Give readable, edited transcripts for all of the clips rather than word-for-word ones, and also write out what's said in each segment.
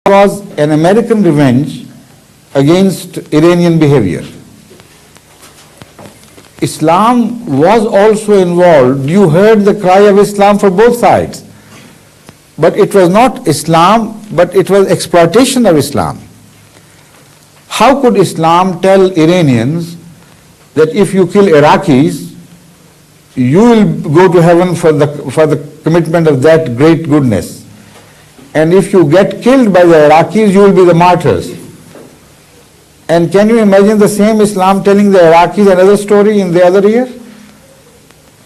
was an American revenge against Iranian behavior. Islam was also involved. You heard the cry of Islam for both sides. But it was not Islam, but it was exploitation of Islam. How could Islam tell Iranians that if you kill Iraqis, you will go to heaven for the commitment of that great goodness? And if you get killed by the Iraqis, you will be the martyrs. And can you imagine the same Islam telling the Iraqis another story in the other ear?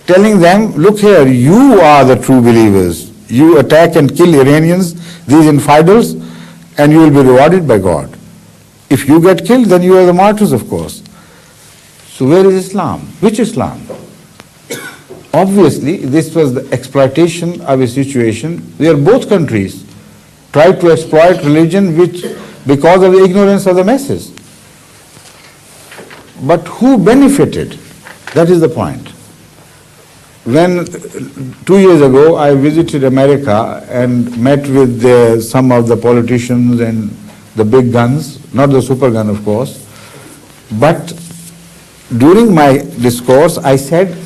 Telling them, look here, you are the true believers. You attack and kill Iranians, these infidels, and you will be rewarded by God. If you get killed, then you are the martyrs, of course. So where is Islam? Which Islam? Obviously, this was the exploitation of a situation where both countries tried to exploit religion because of the ignorance of the masses. But who benefited? That is the point. When 2 years ago I visited America and met with some of the politicians and the big guns, not the super gun of course, but during my discourse I said,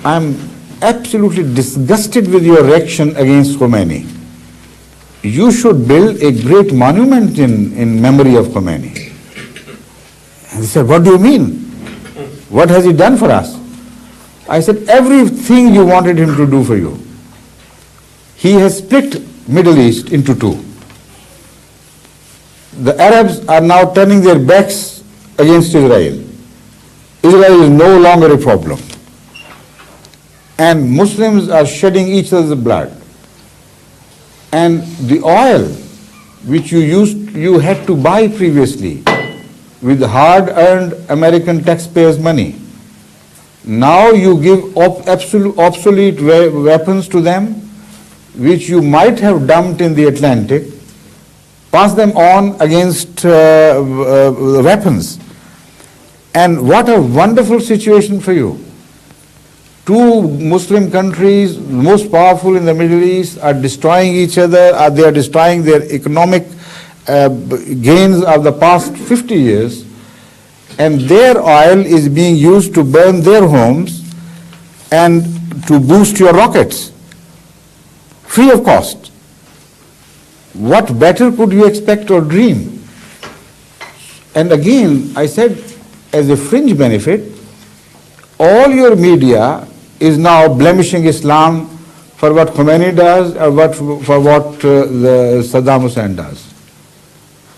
I'm absolutely disgusted with your reaction against Khomeini. You should build a great monument in memory of Khomeini. And they said, what do you mean? What has he done for us? I said, everything you wanted him to do for you. He has split Middle East into two. The Arabs are now turning their backs against Israel. Israel is no longer a problem. And Muslims are shedding each other's blood. And the oil which you had to buy previously with hard-earned American taxpayers' money, now you give obsolete weapons to them, which you might have dumped in the Atlantic, pass them on against weapons. And what a wonderful situation for you. Two Muslim countries, most powerful in the Middle East, are destroying each other, they are destroying their economic gains of the past 50 years, and their oil is being used to burn their homes and to boost your rockets, free of cost. What better could you expect or dream? And again, I said, as a fringe benefit, all your media is now blemishing Islam for what Khomeini does or for what the Saddam Hussein does.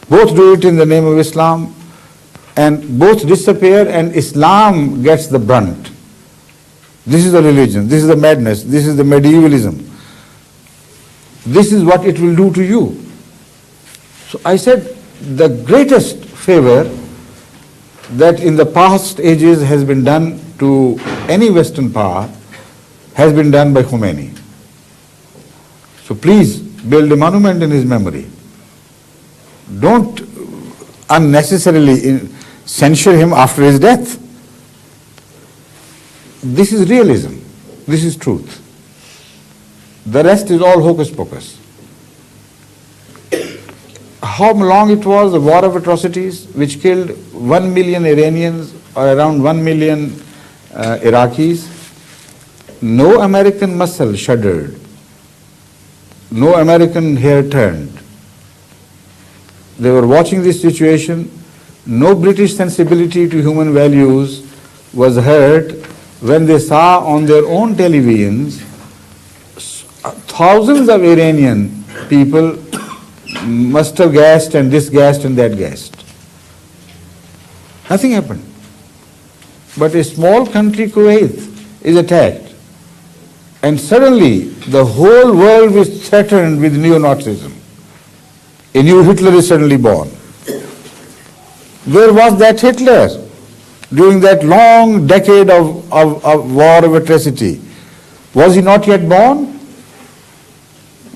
Both do it in the name of Islam, and both disappear, and Islam gets the brunt. This is the religion, this is the madness, this is the medievalism. This is what it will do to you. So I said, the greatest favor that in the past ages has been done to any Western power has been done by Khomeini. So please build a monument in his memory. Don't unnecessarily censure him after his death. This is realism. This is truth. The rest is all hocus pocus. How long it was, the war of atrocities, which killed 1 million Iranians or around 1 million Iraqis. No American muscle shuddered. No American hair turned. They were watching this situation. No British sensibility to human values was hurt when they saw on their own televisions thousands of Iranian people must have gassed and this gassed and that gassed. Nothing happened. But a small country, Kuwait, is attacked. And suddenly the whole world is threatened with neo-Nazism. A new Hitler is suddenly born. Where was that Hitler during that long decade of war of atrocity? Was he not yet born?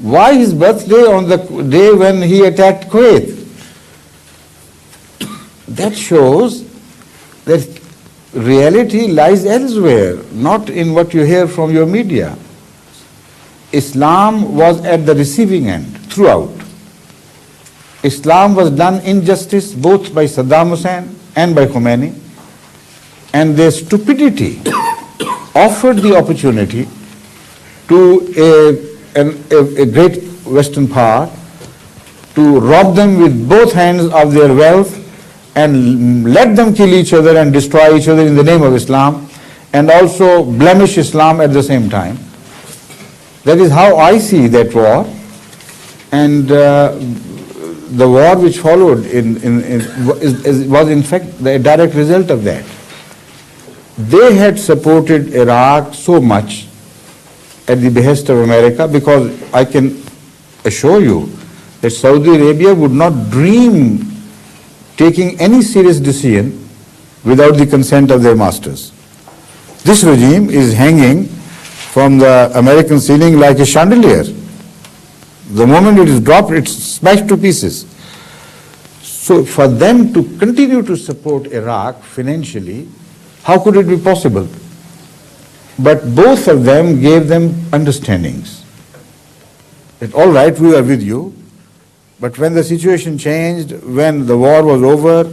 Why his birthday on the day when he attacked Kuwait? That shows that reality lies elsewhere, not in what you hear from your media. Islam was at the receiving end throughout. Islam was done injustice both by Saddam Hussein and by Khomeini, and their stupidity offered the opportunity to a great Western power to rob them with both hands of their wealth and let them kill each other and destroy each other in the name of Islam, and also blemish Islam at the same time. That is how I see that war, and the war which followed was in fact the direct result of that. They had supported Iraq so much at the behest of America, because I can assure you that Saudi Arabia would not dream taking any serious decision without the consent of their masters. This regime is hanging from the American ceiling like a chandelier. The moment it is dropped, it's smashed to pieces. So for them to continue to support Iraq financially, how could it be possible? But both of them gave them understandings. That all right, we are with you, but when the situation changed, when the war was over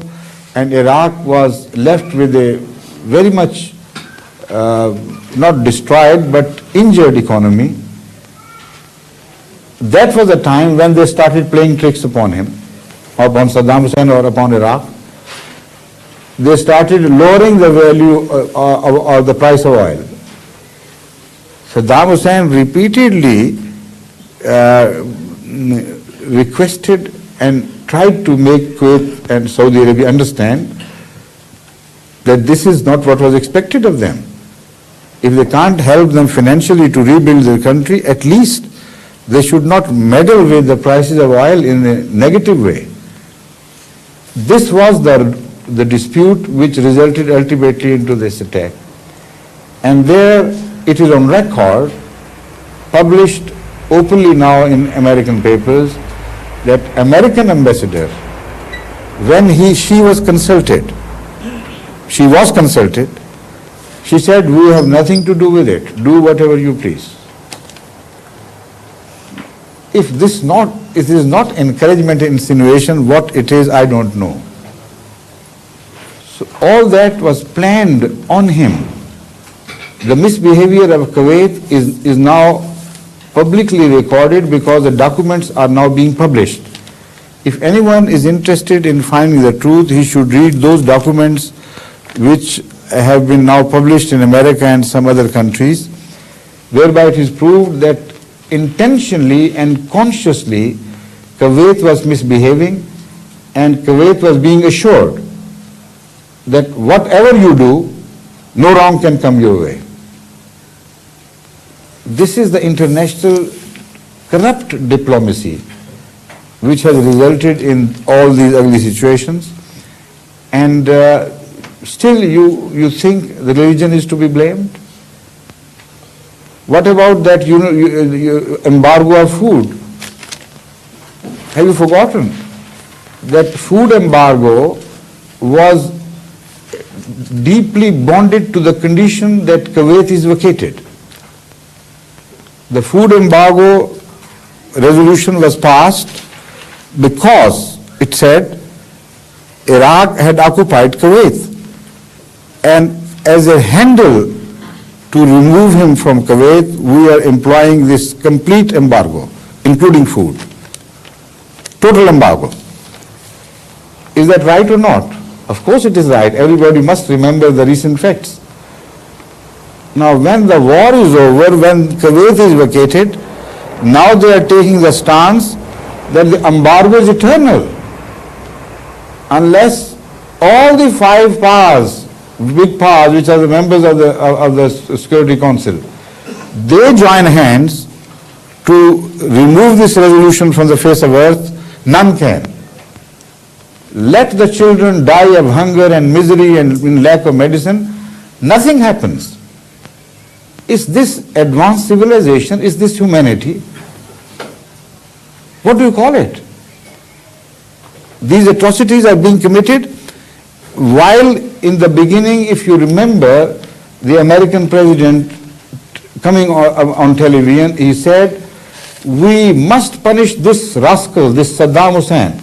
and Iraq was left with a very much not destroyed but injured economy, that was the time when they started playing tricks upon him, upon Saddam Hussein or upon Iraq. They started lowering the value of the price of oil. Saddam Hussein repeatedly requested and tried to make Kuwait and Saudi Arabia understand that this is not what was expected of them. If they can't help them financially to rebuild their country, at least they should not meddle with the prices of oil in a negative way. This was the dispute which resulted ultimately into this attack. And there it is on record, published openly now in American papers, that American ambassador, when she was consulted, she said, we have nothing to do with it, do whatever you please. If this is not encouragement and insinuation, what it is, I don't know. So all that was planned on him. The misbehavior of Kuwait is now publicly recorded because the documents are now being published. If anyone is interested in finding the truth, he should read those documents which have been now published in America and some other countries, whereby it is proved that intentionally and consciously Kuwait was misbehaving, and Kuwait was being assured that whatever you do, no wrong can come your way. This is the international corrupt diplomacy which has resulted in all these ugly situations, and still you think the religion is to be blamed? What about that embargo of food? Have you forgotten that food embargo was deeply bonded to the condition that Kuwait is vacated? The food embargo resolution was passed because it said Iraq had occupied Kuwait, and as a handle to remove him from Kuwait, we are employing this complete embargo, including food. Total embargo. Is that right or not? Of course it is right. Everybody must remember the recent facts. Now when the war is over, when Kuwait is vacated, now they are taking the stance that the embargo is eternal. Unless all the five powers, big powers which are the members of the Security Council, they join hands to remove this resolution from the face of earth, none can. Let the children die of hunger and misery and in lack of medicine, nothing happens. Is this advanced civilization? Is this humanity? What do you call it? These atrocities are being committed while in the beginning, if you remember, the American president coming on television, he said, we must punish this rascal, this Saddam Hussein.